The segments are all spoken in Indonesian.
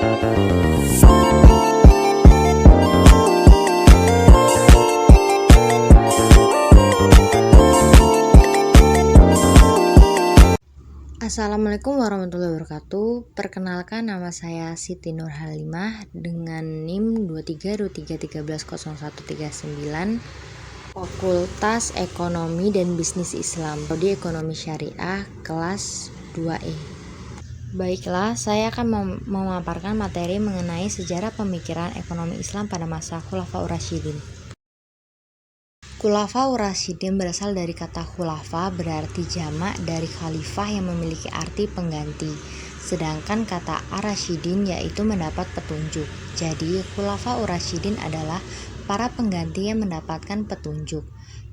Assalamualaikum warahmatullahi wabarakatuh. Perkenalkan, nama saya Siti Nur Halimah dengan NIM 2323130139, Fakultas Ekonomi dan Bisnis Islam, Prodi Ekonomi Syariah, kelas 2E. Baiklah, saya akan memaparkan materi mengenai sejarah pemikiran ekonomi Islam pada masa Khulafaur Rasyidin. Khulafaur Rasyidin berasal dari kata khulafa, berarti jamak dari khalifah yang memiliki arti pengganti. Sedangkan kata ar-rasyidin yaitu mendapat petunjuk. Jadi Khulafaur Rasyidin adalah para pengganti yang mendapatkan petunjuk.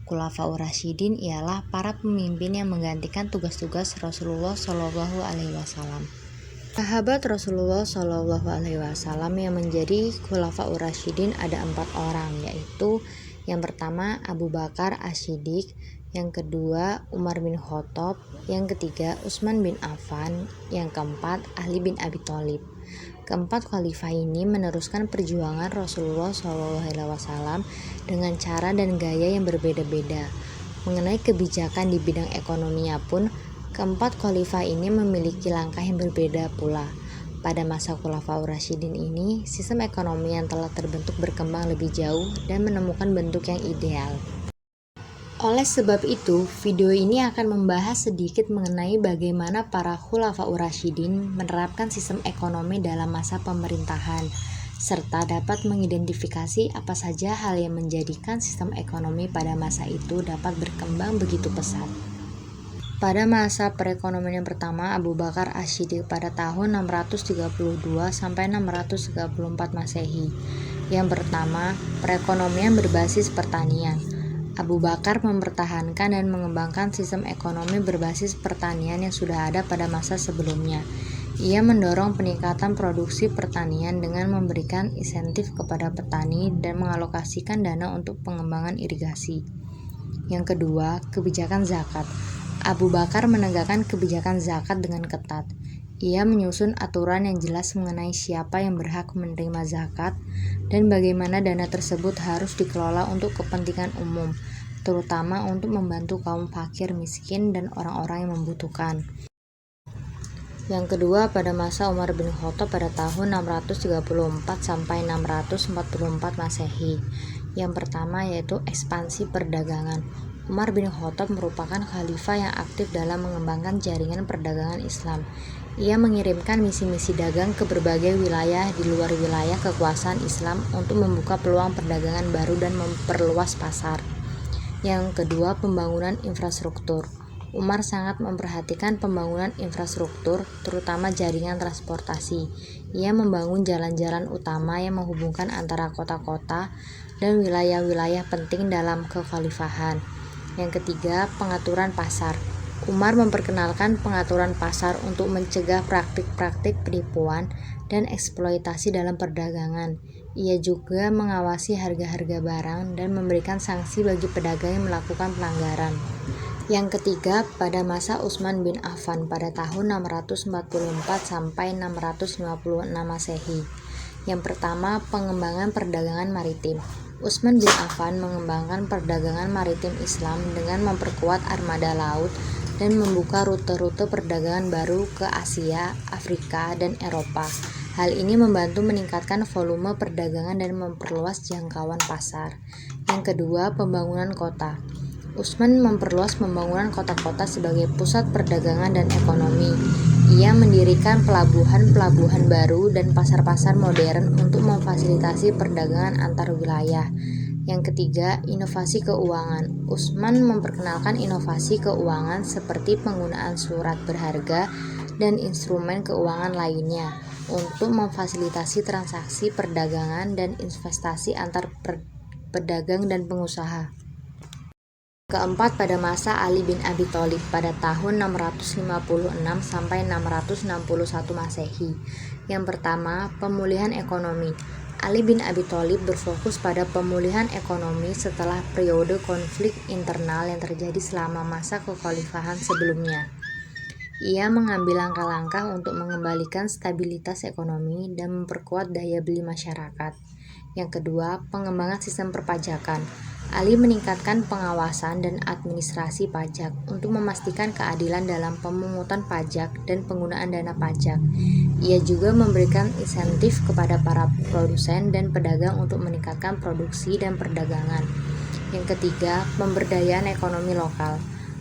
Khulafaur Rasyidin ialah para pemimpin yang menggantikan tugas-tugas Rasulullah Shallallahu Alaihi Wasallam. Sahabat Rasulullah Shallallahu Alaihi Wasallam yang menjadi Khulafaur Rasyidin ada 4 orang, yaitu yang pertama Abu Bakar As-Siddiq, yang kedua Umar bin Khattab, yang ketiga Utsman bin Affan, yang keempat Ali bin Abi Thalib. Keempat khalifah ini meneruskan perjuangan Rasulullah SAW dengan cara dan gaya yang berbeda-beda. Mengenai kebijakan di bidang ekonominya pun, keempat khalifah ini memiliki langkah yang berbeda pula. Pada masa Khulafaur Rasyidin ini, sistem ekonomi yang telah terbentuk berkembang lebih jauh dan menemukan bentuk yang ideal. Oleh sebab itu, video ini akan membahas sedikit mengenai bagaimana para Khulafaur Rasyidin menerapkan sistem ekonomi dalam masa pemerintahan, serta dapat mengidentifikasi apa saja hal yang menjadikan sistem ekonomi pada masa itu dapat berkembang begitu pesat. Pada masa perekonomian yang pertama, Abu Bakar As-Siddiq pada tahun 632 sampai 634 Masehi. Yang pertama, perekonomian berbasis pertanian. Abu Bakar mempertahankan dan mengembangkan sistem ekonomi berbasis pertanian yang sudah ada pada masa sebelumnya. Ia mendorong peningkatan produksi pertanian dengan memberikan insentif kepada petani dan mengalokasikan dana untuk pengembangan irigasi. Yang kedua, kebijakan zakat. Abu Bakar menegakkan kebijakan zakat dengan ketat. Ia menyusun aturan yang jelas mengenai siapa yang berhak menerima zakat dan bagaimana dana tersebut harus dikelola untuk kepentingan umum, terutama untuk membantu kaum fakir, miskin, dan orang-orang yang membutuhkan. Yang kedua, pada masa Umar bin Khattab pada tahun 634 sampai 644 Masehi. Yang pertama yaitu ekspansi perdagangan. Umar bin Khattab merupakan khalifah yang aktif dalam mengembangkan jaringan perdagangan Islam. Ia mengirimkan misi-misi dagang ke berbagai wilayah di luar wilayah kekuasaan Islam untuk membuka peluang perdagangan baru dan memperluas pasar. Yang kedua, pembangunan infrastruktur. Umar sangat memperhatikan pembangunan infrastruktur, terutama jaringan transportasi. Ia membangun jalan-jalan utama yang menghubungkan antara kota-kota dan wilayah-wilayah penting dalam kekhalifahan. Yang ketiga, pengaturan pasar. Umar memperkenalkan pengaturan pasar untuk mencegah praktik-praktik penipuan dan eksploitasi dalam perdagangan. Ia juga mengawasi harga-harga barang dan memberikan sanksi bagi pedagang yang melakukan pelanggaran. Yang ketiga, pada masa Utsman bin Affan pada tahun 644 sampai 656 Masehi. Yang pertama, pengembangan perdagangan maritim. Utsman bin Affan mengembangkan perdagangan maritim Islam dengan memperkuat armada laut dan membuka rute-rute perdagangan baru ke Asia, Afrika, dan Eropa. Hal ini membantu meningkatkan volume perdagangan dan memperluas jangkauan pasar. Yang kedua, pembangunan kota. Utsman memperluas pembangunan kota-kota sebagai pusat perdagangan dan ekonomi. Ia mendirikan pelabuhan-pelabuhan baru dan pasar-pasar modern untuk memfasilitasi perdagangan antar wilayah. Yang ketiga, inovasi keuangan. Utsman memperkenalkan inovasi keuangan seperti penggunaan surat berharga dan instrumen keuangan lainnya untuk memfasilitasi transaksi perdagangan dan investasi antar pedagang dan pengusaha. Keempat, pada masa Ali bin Abi Thalib pada tahun 656 sampai 661 Masehi. Yang pertama, pemulihan ekonomi. Ali bin Abi Thalib berfokus pada pemulihan ekonomi setelah periode konflik internal yang terjadi selama masa kekhalifahan sebelumnya. Ia mengambil langkah-langkah untuk mengembalikan stabilitas ekonomi dan memperkuat daya beli masyarakat. Yang kedua, pengembangan sistem perpajakan. Ali meningkatkan pengawasan dan administrasi pajak untuk memastikan keadilan dalam pemungutan pajak dan penggunaan dana pajak. Ia juga memberikan insentif kepada para produsen dan pedagang untuk meningkatkan produksi dan perdagangan. Yang ketiga, pemberdayaan ekonomi lokal.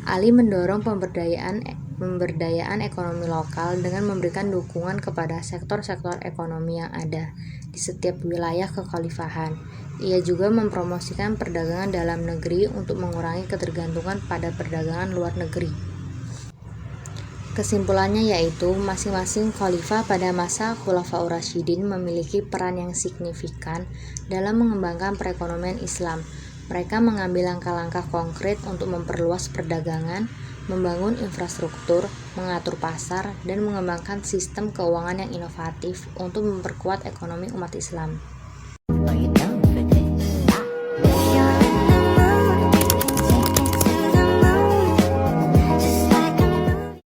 Ali mendorong pemberdayaan ekonomi lokal dengan memberikan dukungan kepada sektor-sektor ekonomi yang ada di setiap wilayah kekhalifahan. Ia juga mempromosikan perdagangan dalam negeri untuk mengurangi ketergantungan pada perdagangan luar negeri. Kesimpulannya yaitu, masing-masing khalifah pada masa Khulafaur Rasyidin memiliki peran yang signifikan dalam mengembangkan perekonomian Islam. Mereka mengambil langkah-langkah konkret untuk memperluas perdagangan, membangun infrastruktur, mengatur pasar, dan mengembangkan sistem keuangan yang inovatif untuk memperkuat ekonomi umat Islam.